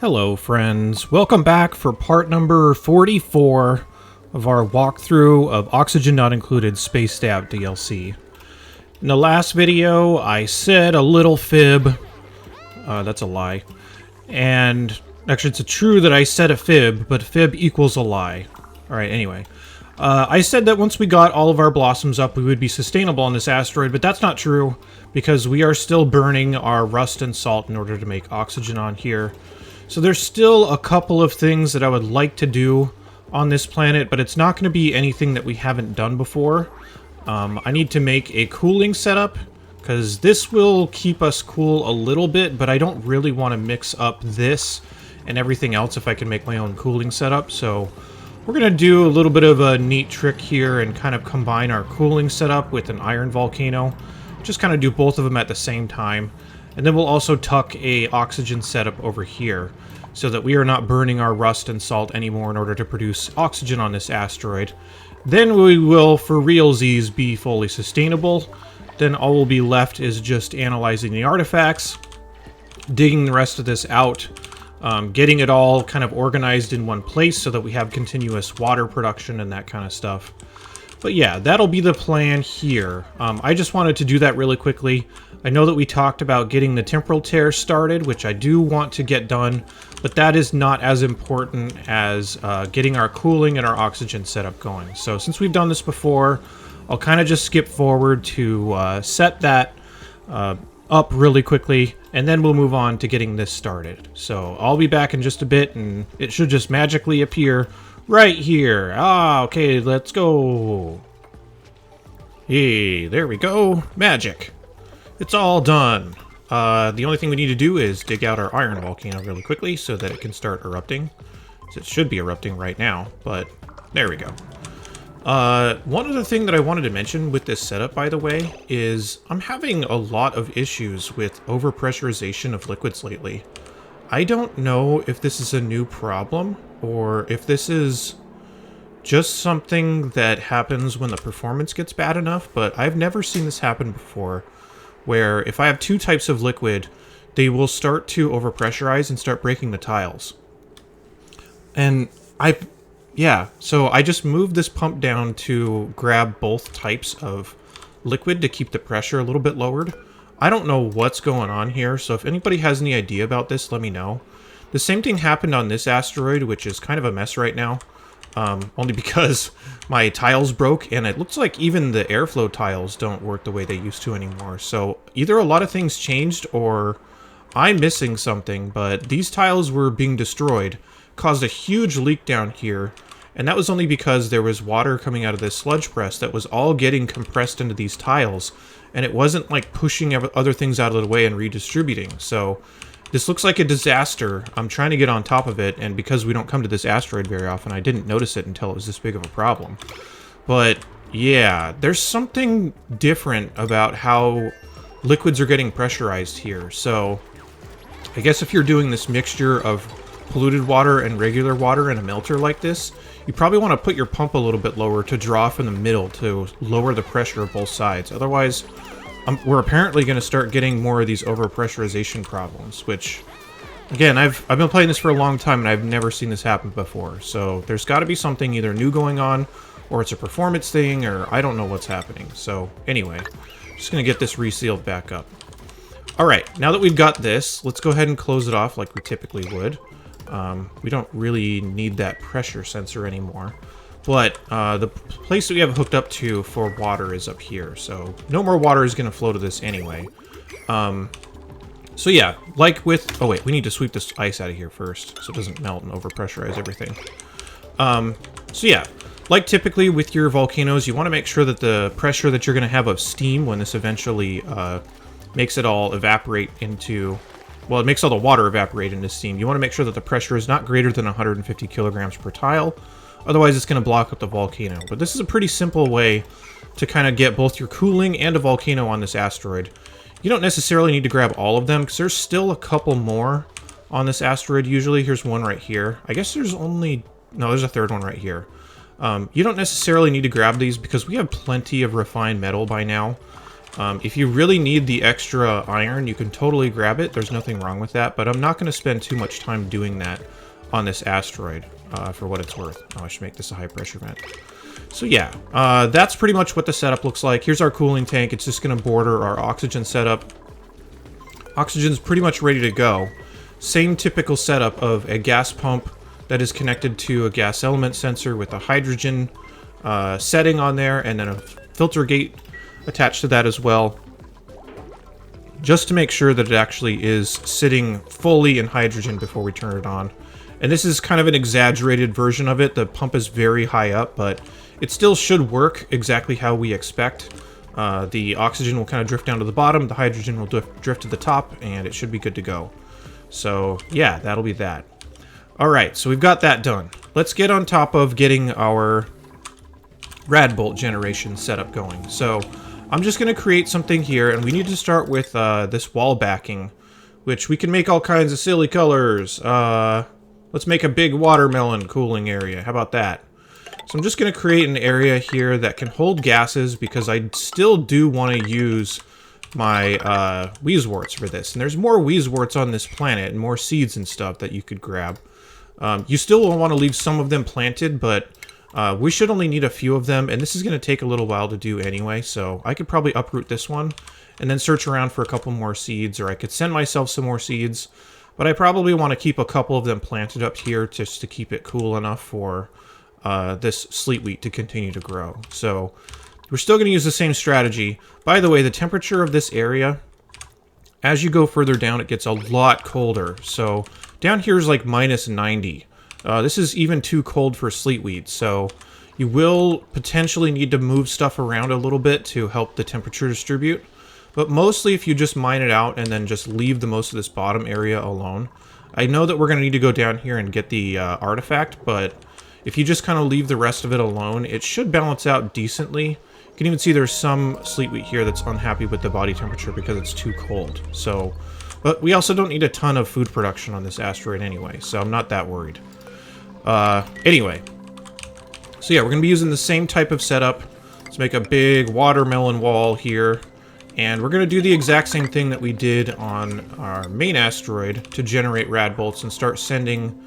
Hello friends, welcome back for part number 44 of our walkthrough of Oxygen Not Included Space Stab DLC. In the last video, I said a little fib. That's a lie. And actually it's true that I said a fib, but fib equals a lie. Alright, anyway. I said that once we got all of our blossoms up, we would be sustainable on this asteroid, but that's not true, because we are still burning our rust and salt in order to make oxygen on here. So there's still a couple of things that I would like to do on this planet, but it's not going to be anything that we haven't done before. I need to make a cooling setup, because this will keep us cool a little bit, but I don't really want to mix up this and everything else if I can make my own cooling setup. So we're going to do a little bit of a neat trick here and kind of combine our cooling setup with an iron volcano. Just kind of do both of them at the same time. And then we'll also tuck a oxygen setup over here so that we are not burning our rust and salt anymore in order to produce oxygen on this asteroid. Then we will, for realsies, be fully sustainable. Then all will be left is just analyzing the artifacts, digging the rest of this out, getting it all kind of organized in one place so that we have continuous water production and that kind of stuff. But yeah, that'll be the plan here. I just wanted to do that really quickly. I know that we talked about getting the temporal tear started, which I do want to get done, but that is not as important as getting our cooling and our oxygen setup going. So since we've done this before, I'll kind of just skip forward to set that up really quickly, and then we'll move on to getting this started. So I'll be back in just a bit, and it should just magically appear right here. Ah, okay, let's go. Hey, there we go. Magic. It's all done. The only thing we need to do is dig out our iron volcano really quickly so that it can start erupting. So it should be erupting right now, but there we go. One other thing that I wanted to mention with this setup, by the way, is I'm having a lot of issues with overpressurization of liquids lately. I don't know if this is a new problem, or if this is just something that happens when the performance gets bad enough, but I've never seen this happen before, where if I have two types of liquid, they will start to overpressurize and start breaking the tiles. And so I just moved this pump down to grab both types of liquid to keep the pressure a little bit lowered. I don't know what's going on here, so if anybody has any idea about this, let me know. The same thing happened on this asteroid, which is kind of a mess right now. Only because my tiles broke, and it looks like even the airflow tiles don't work the way they used to anymore. So either a lot of things changed, or I'm missing something, but these tiles were being destroyed, caused a huge leak down here, and that was only because there was water coming out of this sludge press that was all getting compressed into these tiles, and it wasn't like pushing other things out of the way and redistributing. So this looks like a disaster. I'm trying to get on top of it, and because we don't come to this asteroid very often, I didn't notice it until it was this big of a problem. But yeah, there's something different about how liquids are getting pressurized here. So I guess if you're doing this mixture of polluted water and regular water in a melter like this, you probably want to put your pump a little bit lower to draw from the middle to lower the pressure of both sides. Otherwise, we're apparently going to start getting more of these overpressurization problems, which, again, I've been playing this for a long time and I've never seen this happen before. So there's got to be something either new going on, or it's a performance thing, or I don't know what's happening. So anyway, just going to get this resealed back up. Alright, now that we've got this, let's go ahead and close it off like we typically would. We don't really need that pressure sensor anymore. But the place that we have it hooked up to for water is up here, so no more water is going to flow to this anyway. So yeah, like with... Oh wait, we need to sweep this ice out of here first, so it doesn't melt and overpressurize everything. So yeah, like typically with your volcanoes, you want to make sure that the pressure that you're going to have of steam when this eventually makes it all evaporate into... Well, it makes all the water evaporate into steam. You want to make sure that the pressure is not greater than 150 kilograms per tile. Otherwise, it's going to block up the volcano. But this is a pretty simple way to kind of get both your cooling and a volcano on this asteroid. You don't necessarily need to grab all of them, because there's still a couple more on this asteroid usually. Here's one right here. I guess there's only... No, there's a third one right here. You don't necessarily need to grab these, because we have plenty of refined metal by now. If you really need the extra iron, you can totally grab it. There's nothing wrong with that, but I'm not going to spend too much time doing that on this asteroid, for what it's worth. Oh, I should make this a high-pressure vent. So yeah, that's pretty much what the setup looks like. Here's our cooling tank. It's just going to border our oxygen setup. Oxygen's pretty much ready to go. Same typical setup of a gas pump that is connected to a gas element sensor with a hydrogen setting on there, and then a filter gate attached to that as well, just to make sure that it actually is sitting fully in hydrogen before we turn it on. And this is kind of an exaggerated version of it. The pump is very high up, but it still should work exactly how we expect. The oxygen will kind of drift down to the bottom, the hydrogen will drift to the top, and it should be good to go. So yeah, that'll be that. Alright, so we've got that done. Let's get on top of getting our Radbolt generation setup going. So I'm just going to create something here, and we need to start with this wall backing, which we can make all kinds of silly colors. Let's make a big watermelon cooling area. How about that? So I'm just going to create an area here that can hold gases, because I still do want to use my Wheezeworts for this. And there's more Wheezeworts on this planet, and more seeds and stuff that you could grab. You still will want to leave some of them planted, but we should only need a few of them, and this is going to take a little while to do anyway, so I could probably uproot this one, and then search around for a couple more seeds, or I could send myself some more seeds, but I probably want to keep a couple of them planted up here just to keep it cool enough for this sleet wheat to continue to grow. So we're still going to use the same strategy. By the way, the temperature of this area, as you go further down, it gets a lot colder. So down here is like minus 90. This is even too cold for sleet wheat, so you will potentially need to move stuff around a little bit to help the temperature distribute. But mostly if you just mine it out and then just leave the most of this bottom area alone. I know that we're going to need to go down here and get the artifact, but if you just kind of leave the rest of it alone, it should balance out decently. You can even see there's some sleet wheat here that's unhappy with the body temperature because it's too cold. So, but we also don't need a ton of food production on this asteroid anyway, so I'm not that worried. Anyway. So yeah, we're going to be using the same type of setup. Let's make a big watermelon wall here. And we're going to do the exact same thing that we did on our main asteroid to generate Radbolts and start sending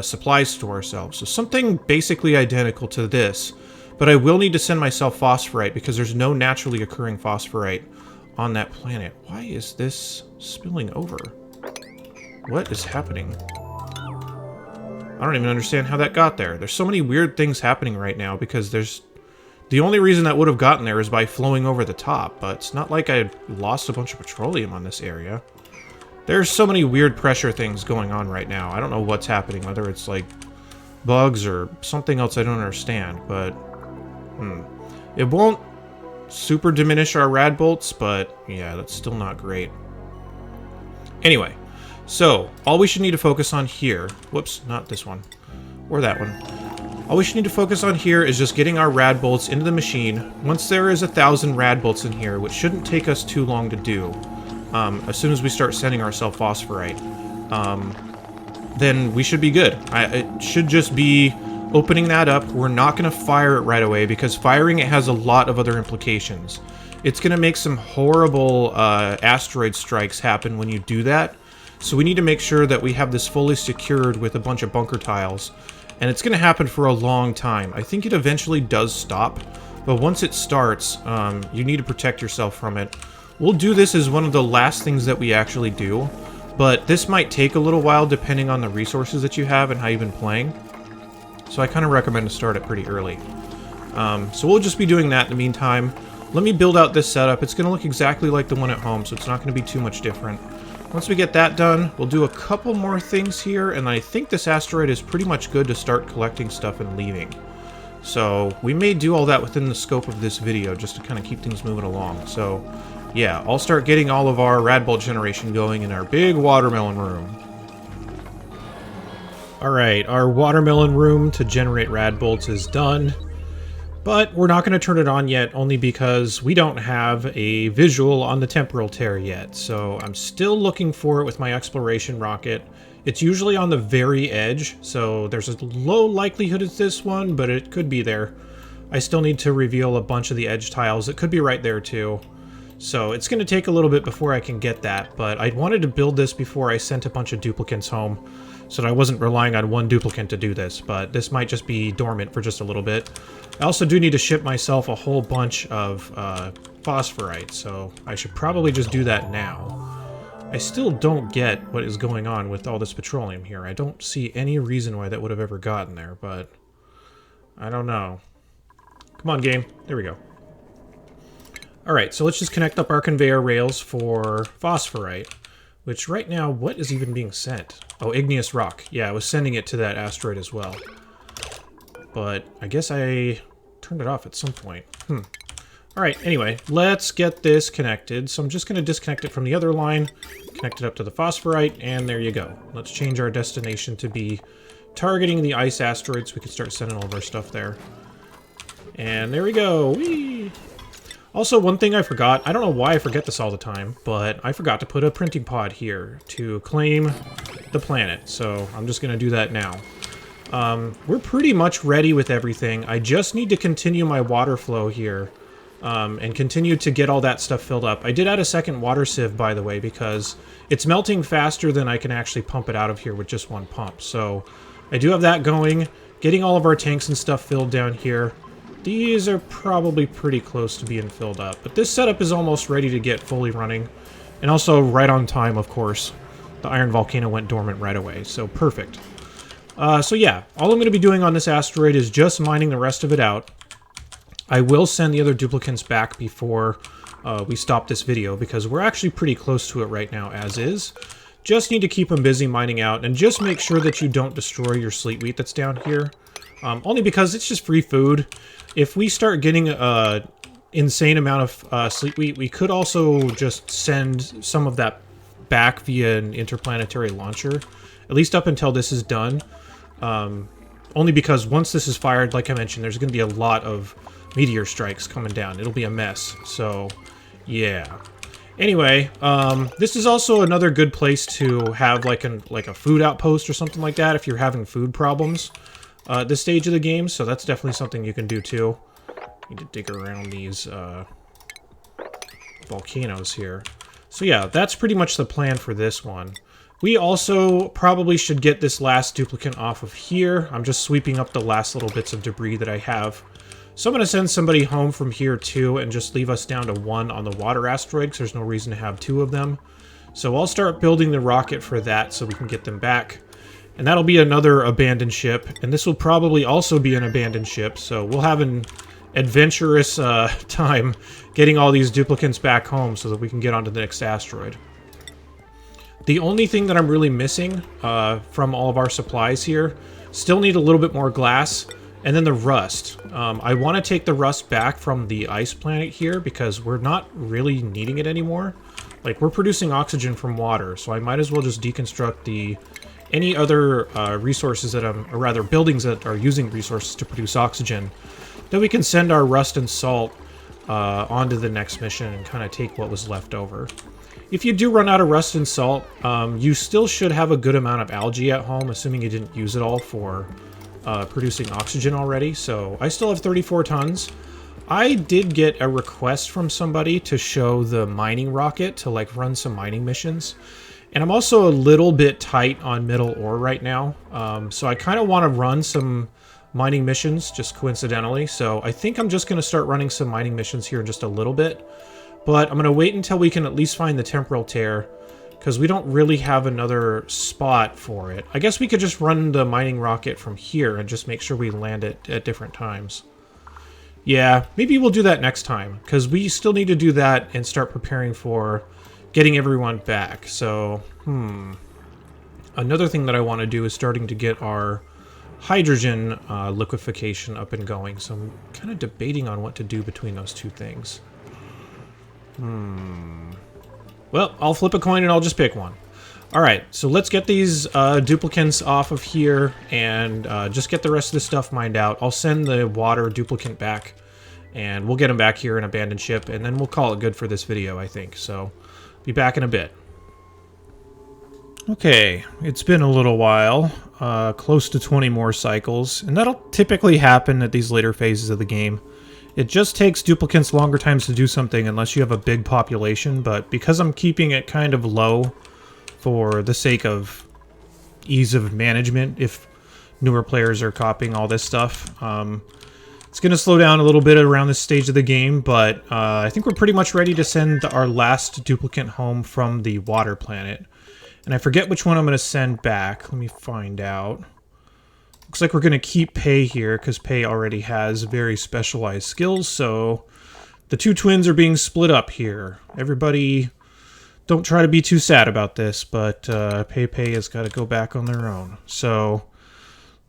supplies to ourselves. So something basically identical to this. But I will need to send myself phosphorite because there's no naturally occurring phosphorite on that planet. Why is this spilling over? What is happening? I don't even understand how that got there. There's so many weird things happening right now because there's... The only reason that would have gotten there is by flowing over the top, but it's not like I lost a bunch of petroleum on this area. There's so many weird pressure things going on right now. I don't know what's happening, whether it's like bugs or something else I don't understand, but it won't super diminish our Radbolts, but yeah, that's still not great. Anyway, so all we should need to focus on here, whoops, not this one, or that one. All we should need to focus on here is just getting our Radbolts into the machine. Once there is 1,000 Radbolts in here, which shouldn't take us too long to do, as soon as we start sending ourselves phosphorite, then we should be good. It should just be opening that up. We're not going to fire it right away because firing it has a lot of other implications. It's going to make some horrible asteroid strikes happen when you do that. So we need to make sure that we have this fully secured with a bunch of bunker tiles. And it's going to happen for a long time. I think it eventually does stop, but once it starts, you need to protect yourself from it. We'll do this as one of the last things that we actually do, but this might take a little while depending on the resources that you have and how you've been playing. So I kind of recommend to start it pretty early. So we'll just be doing that in the meantime. Let me build out this setup. It's going to look exactly like the one at home, so it's not going to be too much different. Once we get that done, we'll do a couple more things here, and I think this asteroid is pretty much good to start collecting stuff and leaving. So we may do all that within the scope of this video, just to kind of keep things moving along. So yeah, I'll start getting all of our Radbolt generation going in our big watermelon room. Alright, our watermelon room to generate Radbolts is done. But we're not going to turn it on yet, only because we don't have a visual on the temporal tear yet. So I'm still looking for it with my exploration rocket. It's usually on the very edge, so there's a low likelihood it's this one, but it could be there. I still need to reveal a bunch of the edge tiles. It could be right there too. So it's going to take a little bit before I can get that, but I wanted to build this before I sent a bunch of duplicants home, so that I wasn't relying on one duplicant to do this, but this might just be dormant for just a little bit. I also do need to ship myself a whole bunch of phosphorite, so I should probably just do that now. I still don't get what is going on with all this petroleum here. I don't see any reason why that would have ever gotten there, but I don't know. Come on, game. There we go. Alright, so let's just connect up our conveyor rails for phosphorite, which right now, what is even being sent? Oh, igneous rock. Yeah, I was sending it to that asteroid as well. But I guess I turned it off at some point. Alright, anyway, let's get this connected. So I'm just going to disconnect it from the other line, connect it up to the phosphorite, and there you go. Let's change our destination to be targeting the ice asteroid so we can start sending all of our stuff there. And there we go. Whee! Also, one thing I forgot, I don't know why I forget this all the time, but I forgot to put a printing pod here to claim the planet, so I'm just going to do that now. We're pretty much ready with everything. I just need to continue my water flow here, and continue to get all that stuff filled up. I did add a second water sieve, by the way, because it's melting faster than I can actually pump it out of here with just one pump. So I do have that going, getting all of our tanks and stuff filled down here. These are probably pretty close to being filled up, but this setup is almost ready to get fully running. And also right on time, of course. The iron volcano went dormant right away, so perfect. So yeah, all I'm going to be doing on this asteroid is just mining the rest of it out. I will send the other duplicants back before we stop this video, because we're actually pretty close to it right now as is. Just need to keep them busy mining out, and just make sure that you don't destroy your sleet wheat that's down here. Only because it's just free food. If we start getting an insane amount of sleet wheat, we could also just send some of that back via an interplanetary launcher. At least up until this is done. Only because once this is fired, like I mentioned, there's going to be a lot of meteor strikes coming down. It'll be a mess. So, yeah. Anyway, this is also another good place to have like a food outpost or something like that if you're having food problems. This stage of the game, so that's definitely something you can do too. Need to dig around these volcanoes here. So yeah, that's pretty much the plan for this one. We also probably should get this last duplicant off of here. I'm just sweeping up the last little bits of debris that I have. So I'm going to send somebody home from here too and just leave us down to one on the water asteroid because there's no reason to have two of them. So I'll start building the rocket for that so we can get them back. And that'll be another abandoned ship, and this will probably also be an abandoned ship, so we'll have an adventurous time getting all these duplicants back home so that we can get onto the next asteroid. The only thing that I'm really missing from all of our supplies here, still need a little bit more glass, and then the rust. I want to take the rust back from the ice planet here because we're not really needing it anymore. Like, we're producing oxygen from water, so I might as well just deconstruct any other resources that or rather buildings that are using resources to produce oxygen, then we can send our rust and salt onto the next mission and kind of take what was left over. If you do run out of rust and salt, you still should have a good amount of algae at home, assuming you didn't use it all for producing oxygen already. So I still have 34 tons. I did get a request from somebody to show the mining rocket to like run some mining missions. And I'm also a little bit tight on metal ore right now, so I kind of want to run some mining missions, just coincidentally. So I think I'm just going to start running some mining missions here in just a little bit. But I'm going to wait until we can at least find the temporal tear, because we don't really have another spot for it. I guess we could just run the mining rocket from here and just make sure we land it at different times. Yeah, maybe we'll do that next time, because we still need to do that and start preparing for getting everyone back. So, another thing that I want to do is starting to get our hydrogen liquefaction up and going. So I'm kind of debating on what to do between those two things. Well, I'll flip a coin and I'll just pick one. Alright, so let's get these duplicants off of here and just get the rest of the stuff mined out. I'll send the water duplicant back and we'll get them back here in abandoned ship and then we'll call it good for this video, I think. So, be back in a bit. Okay, it's been a little while, close to 20 more cycles, and that'll typically happen at these later phases of the game. It just takes duplicants longer times to do something unless you have a big population, but because I'm keeping it kind of low for the sake of ease of management, if newer players are copying all this stuff, it's going to slow down a little bit around this stage of the game, but I think we're pretty much ready to send our last duplicant home from the water planet. And I forget which one I'm going to send back. Let me find out. Looks like we're going to keep Pei here, because Pei already has very specialized skills, so the two twins are being split up here. Everybody, don't try to be too sad about this, but Pei has got to go back on their own. So,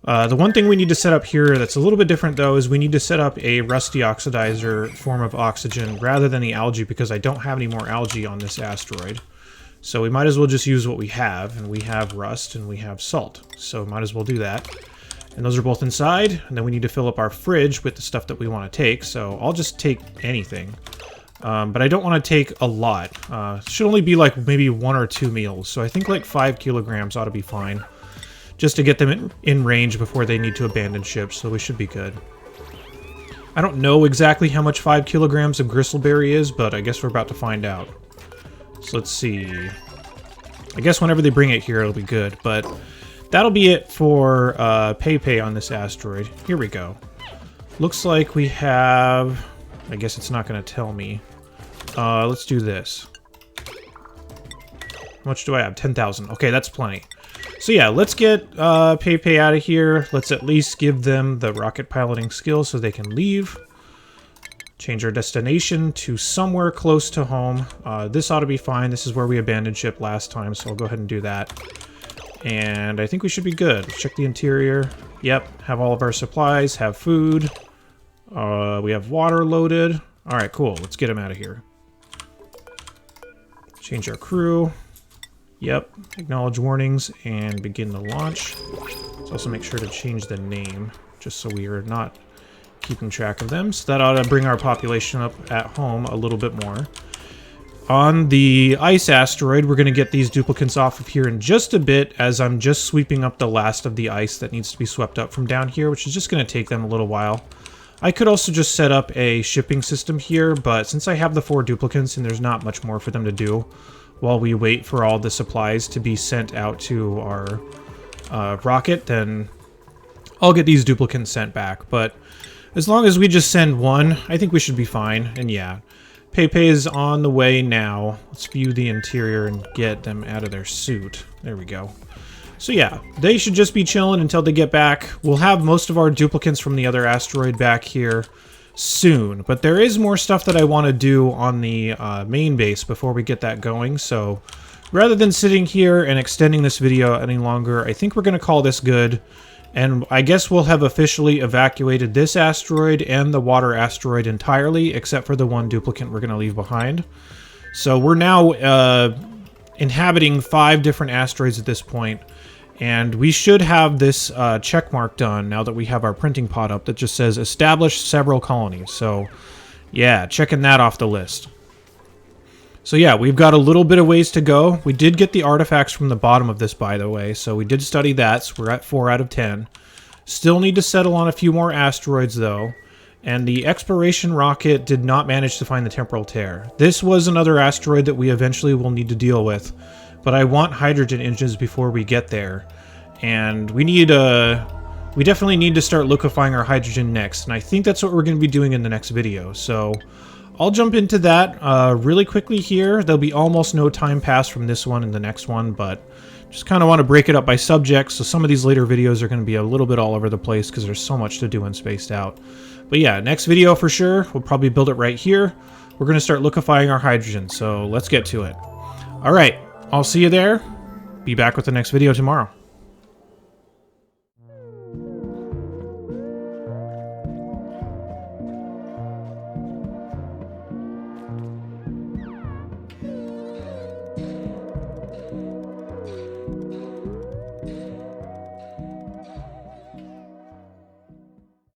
the one thing we need to set up here that's a little bit different, though, is we need to set up a rusty oxidizer form of oxygen rather than the algae, because I don't have any more algae on this asteroid. So we might as well just use what we have, and we have rust and we have salt, so might as well do that. And those are both inside, and then we need to fill up our fridge with the stuff that we want to take, so I'll just take anything. But I don't want to take a lot. It should only be like maybe 1 or 2 meals, so I think like 5 kilograms ought to be fine. Just to get them in range before they need to abandon ship, so we should be good. I don't know exactly how much 5 kilograms of gristleberry is, but I guess we're about to find out. So let's see. I guess whenever they bring it here, it'll be good, but that'll be it for Pei on this asteroid. Here we go. Looks like we have... I guess it's not going to tell me. Let's do this. How much do I have? 10,000. Okay, that's plenty. So yeah, let's get Pei out of here. Let's at least give them the rocket piloting skill so they can leave. Change our destination to somewhere close to home. This ought to be fine. This is where we abandoned ship last time, so I'll go ahead and do that. And I think we should be good. Let's check the interior. Yep, have all of our supplies, have food. We have water loaded. Alright, cool. Let's get him out of here. Change our crew. Yep, acknowledge warnings and begin the launch. Let's also make sure to change the name, just so we are not keeping track of them. So that ought to bring our population up at home a little bit more. On the ice asteroid, we're going to get these duplicants off of here in just a bit, as I'm just sweeping up the last of the ice that needs to be swept up from down here, which is just going to take them a little while. I could also just set up a shipping system here, but since I have the 4 duplicants and there's not much more for them to do while we wait for all the supplies to be sent out to our rocket, then I'll get these duplicants sent back. But as long as we just send one, I think we should be fine. And yeah, Pei is on the way now. Let's view the interior and get them out of their suit. There we go. So yeah, they should just be chilling until they get back. We'll have most of our duplicants from the other asteroid back here soon. But there is more stuff that I want to do on the main base before we get that going. So rather than sitting here and extending this video any longer, I think we're going to call this good. And I guess we'll have officially evacuated this asteroid and the water asteroid entirely, except for the one duplicant we're going to leave behind. So we're now inhabiting 5 different asteroids at this point. And we should have this check mark done now that we have our printing pod up that just says establish several colonies. So yeah, checking that off the list. So yeah, we've got a little bit of ways to go. We did get the artifacts from the bottom of this, by the way, so we did study that, so we're at 4 out of 10. Still need to settle on a few more asteroids, though. And the exploration rocket did not manage to find the temporal tear. This was another asteroid that we eventually will need to deal with. But I want hydrogen engines before we get there. And we need we definitely need to start liquefying our hydrogen next. And I think that's what we're going to be doing in the next video. So I'll jump into that really quickly here. There'll be almost no time passed from this one and the next one, but just kind of want to break it up by subject. So some of these later videos are going to be a little bit all over the place because there's so much to do and spaced out. But yeah, next video for sure. We'll probably build it right here. We're going to start liquefying our hydrogen. So let's get to it. All right. I'll see you there. Be back with the next video tomorrow.